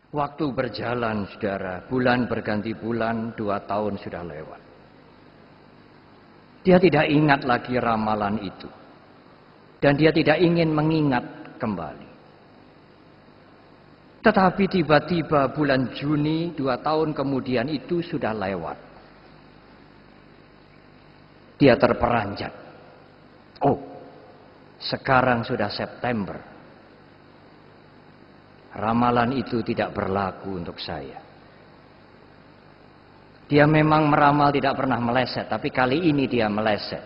Waktu berjalan, saudara. Bulan berganti bulan, 2 tahun sudah lewat. Dia tidak ingat lagi ramalan itu. Dan dia tidak ingin mengingat kembali. Tetapi tiba-tiba bulan Juni 2 tahun kemudian itu sudah lewat. Dia terperanjat. Oh, sekarang sudah September. Ramalan itu tidak berlaku untuk saya. Dia memang meramal tidak pernah meleset, tapi kali ini dia meleset.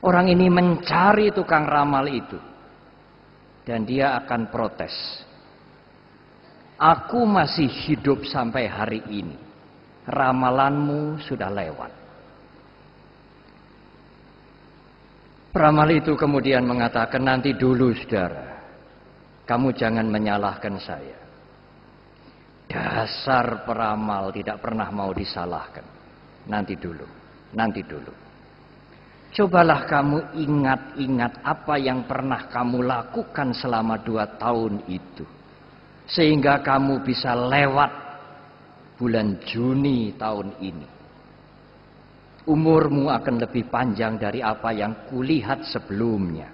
Orang ini mencari tukang ramal itu. Dan dia akan protes. Aku masih hidup sampai hari ini. Ramalanmu sudah lewat. Peramal itu kemudian mengatakan, nanti dulu saudara. Kamu jangan menyalahkan saya. Dasar peramal tidak pernah mau disalahkan. Nanti dulu, nanti dulu. Cobalah kamu ingat-ingat apa yang pernah kamu lakukan selama 2 tahun itu. Sehingga kamu bisa lewat bulan Juni tahun ini. Umurmu akan lebih panjang dari apa yang kulihat sebelumnya.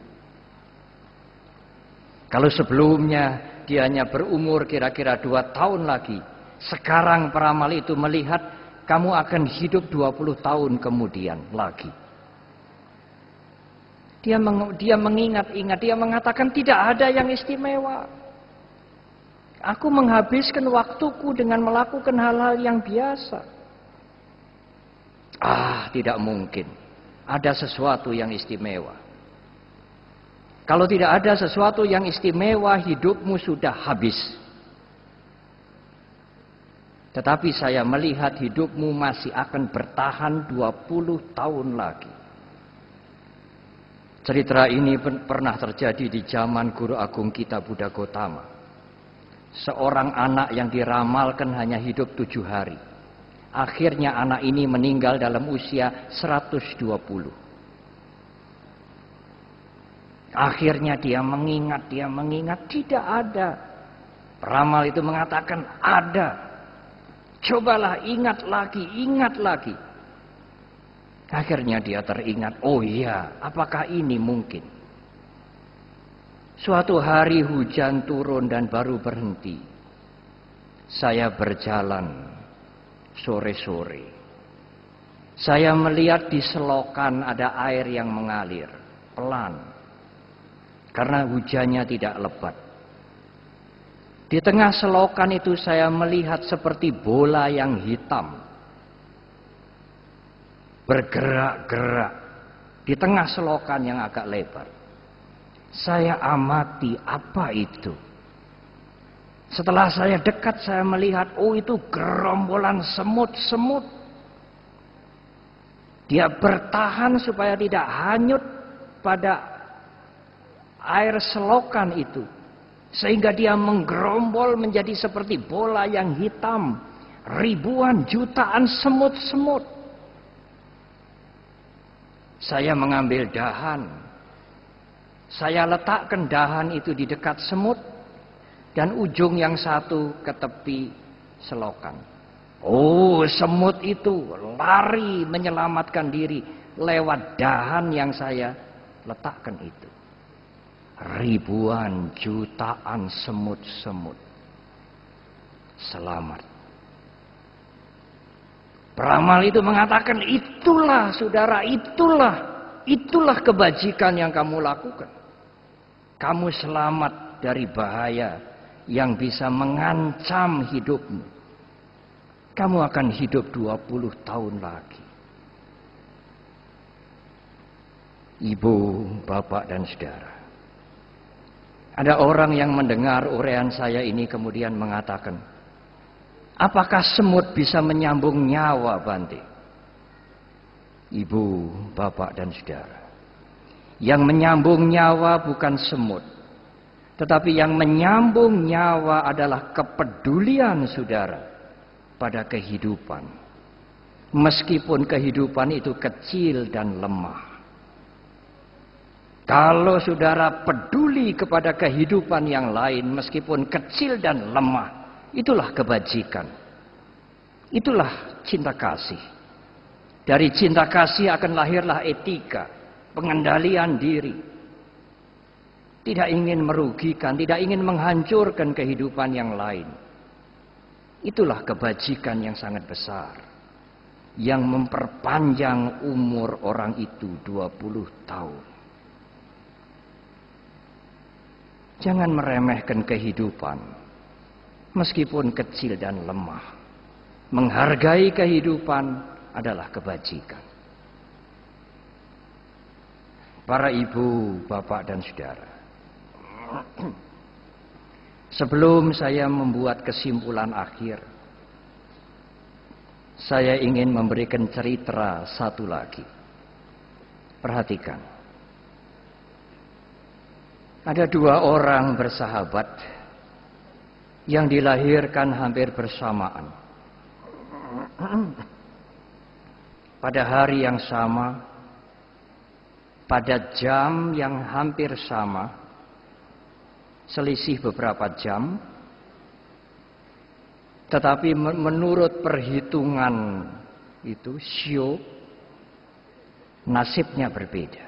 Kalau sebelumnya dia hanya berumur kira-kira 2 tahun lagi. Sekarang peramal itu melihat kamu akan hidup 20 tahun kemudian lagi. Dia mengingat-ingat, dia mengatakan tidak ada yang istimewa. Aku menghabiskan waktuku dengan melakukan hal-hal yang biasa. Tidak mungkin. Ada sesuatu yang istimewa. Kalau tidak ada sesuatu yang istimewa, hidupmu sudah habis. Tetapi saya melihat hidupmu masih akan bertahan 20 tahun lagi. Cerita ini pernah terjadi di zaman Guru Agung kita Buddha Gautama. Seorang anak yang diramalkan hanya hidup 7 hari. Akhirnya anak ini meninggal dalam usia 120. Akhirnya dia mengingat, tidak ada. Peramal itu mengatakan ada. Cobalah ingat lagi. Akhirnya dia teringat, oh iya, apakah ini mungkin? Suatu hari hujan turun dan baru berhenti. Saya berjalan sore-sore. Saya melihat di selokan ada air yang mengalir, pelan. Karena hujannya tidak lebat. Di tengah selokan itu saya melihat seperti bola yang hitam. Bergerak-gerak di tengah selokan yang agak lebar. Saya amati apa itu. Setelah saya dekat saya melihat, oh itu gerombolan semut-semut. Dia bertahan supaya tidak hanyut pada air selokan itu. Sehingga dia menggerombol menjadi seperti bola yang hitam. Ribuan jutaan semut-semut. Saya mengambil dahan. Saya letakkan dahan itu di dekat semut. Dan ujung yang satu ke tepi selokan. Oh, semut itu lari menyelamatkan diri lewat dahan yang saya letakkan itu. Ribuan jutaan semut-semut selamat. Peramal itu mengatakan, itulah saudara, itulah kebajikan yang kamu lakukan. Kamu selamat dari bahaya yang bisa mengancam hidupmu. Kamu akan hidup 20 tahun lagi. Ibu, bapak dan saudara. Ada orang yang mendengar uraian saya ini kemudian mengatakan, apakah semut bisa menyambung nyawa, Bante? Ibu, bapak dan saudara. Yang menyambung nyawa bukan semut. Tetapi yang menyambung nyawa adalah kepedulian saudara pada kehidupan. Meskipun kehidupan itu kecil dan lemah. Kalau saudara peduli kepada kehidupan yang lain meskipun kecil dan lemah, itulah kebajikan. Itulah cinta kasih. Dari cinta kasih akan lahirlah etika, pengendalian diri. Tidak ingin merugikan, tidak ingin menghancurkan kehidupan yang lain. Itulah kebajikan yang sangat besar, yang memperpanjang umur orang itu 20 tahun. Jangan meremehkan kehidupan, meskipun kecil dan lemah. Menghargai kehidupan adalah kebajikan. Para ibu, bapak, dan saudara, sebelum saya membuat kesimpulan akhir, saya ingin memberikan cerita satu lagi. Perhatikan. Ada dua orang bersahabat yang dilahirkan hampir bersamaan. Pada hari yang sama, pada jam yang hampir sama, selisih beberapa jam, tetapi menurut perhitungan itu sio, nasibnya berbeda.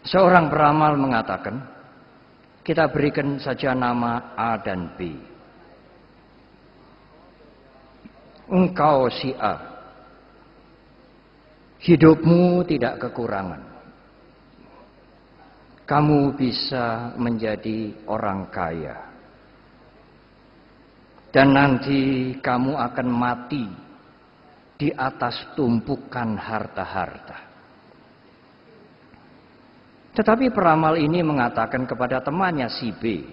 Seorang peramal mengatakan, kita berikan saja nama A dan B. Engkau si A, hidupmu tidak kekurangan. Kamu bisa menjadi orang kaya. Dan nanti kamu akan mati di atas tumpukan harta-harta. Tetapi peramal ini mengatakan kepada temannya si B,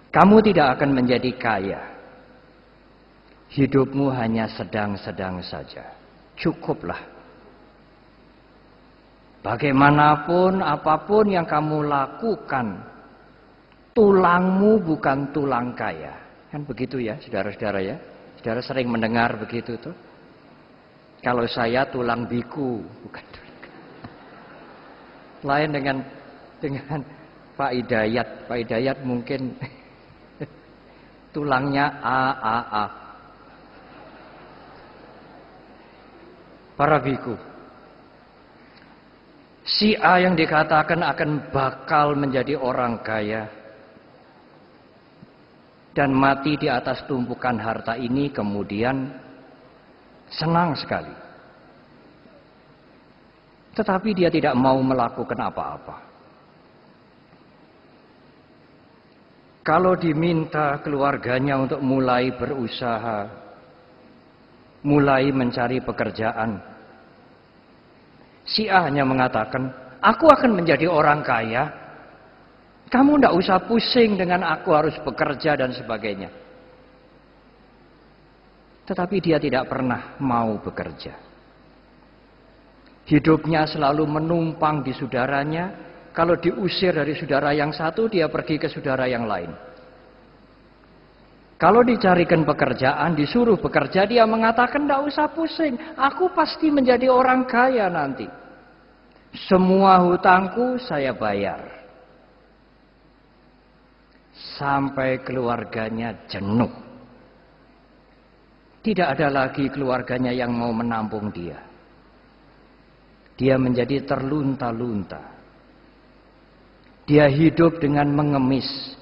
kamu tidak akan menjadi kaya. Hidupmu hanya sedang-sedang saja. Cukuplah. Bagaimanapun, apapun yang kamu lakukan, tulangmu bukan tulang kaya. Kan begitu ya, saudara-saudara ya. Saudara sering mendengar begitu tuh. Kalau saya tulang biku, bukan tulang. Lain dengan Pak Hidayat. Pak Hidayat mungkin tulangnya A. Para biku. Si A yang dikatakan akan bakal menjadi orang kaya dan mati di atas tumpukan harta ini kemudian senang sekali. Tetapi dia tidak mau melakukan apa-apa. Kalau diminta keluarganya untuk mulai berusaha, mulai mencari pekerjaan, si A hanya mengatakan, aku akan menjadi orang kaya. Kamu tidak usah pusing dengan aku harus bekerja dan sebagainya. Tetapi dia tidak pernah mau bekerja. Hidupnya selalu menumpang di saudaranya. Kalau diusir dari saudara yang satu, dia pergi ke saudara yang lain. Kalau dicarikan pekerjaan, disuruh bekerja, dia mengatakan, tidak usah pusing. Aku pasti menjadi orang kaya nanti. Semua hutangku saya bayar. Sampai keluarganya jenuh. Tidak ada lagi keluarganya yang mau menampung dia. Dia menjadi terlunta-lunta. Dia hidup dengan mengemis.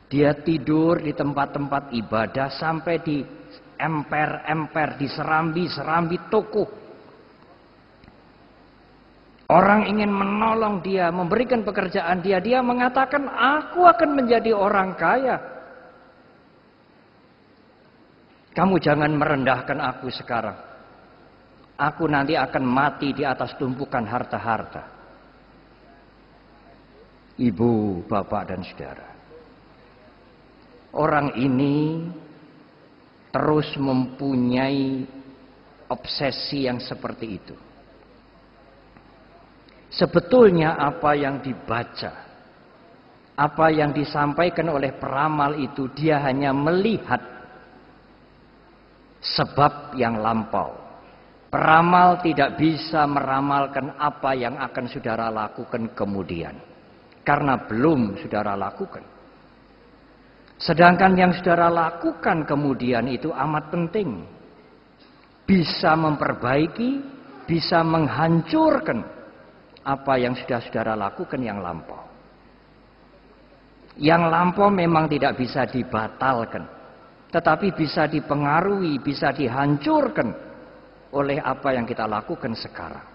Dia tidur di tempat-tempat ibadah sampai di emper-emper, di serambi-serambi toko. Orang ingin menolong dia, memberikan pekerjaan dia. Dia mengatakan, aku akan menjadi orang kaya. Kamu jangan merendahkan aku sekarang. Aku nanti akan mati di atas tumpukan harta-harta. Ibu, bapak, dan saudara. Orang ini terus mempunyai obsesi yang seperti itu. Sebetulnya apa yang dibaca, apa yang disampaikan oleh peramal itu, dia hanya melihat sebab yang lampau. Peramal tidak bisa meramalkan apa yang akan saudara lakukan kemudian, karena belum saudara lakukan. Sedangkan yang saudara lakukan kemudian itu amat penting. Bisa memperbaiki, bisa menghancurkan apa yang sudah saudara lakukan yang lampau. Yang lampau memang tidak bisa dibatalkan, tetapi bisa dipengaruhi, bisa dihancurkan oleh apa yang kita lakukan sekarang.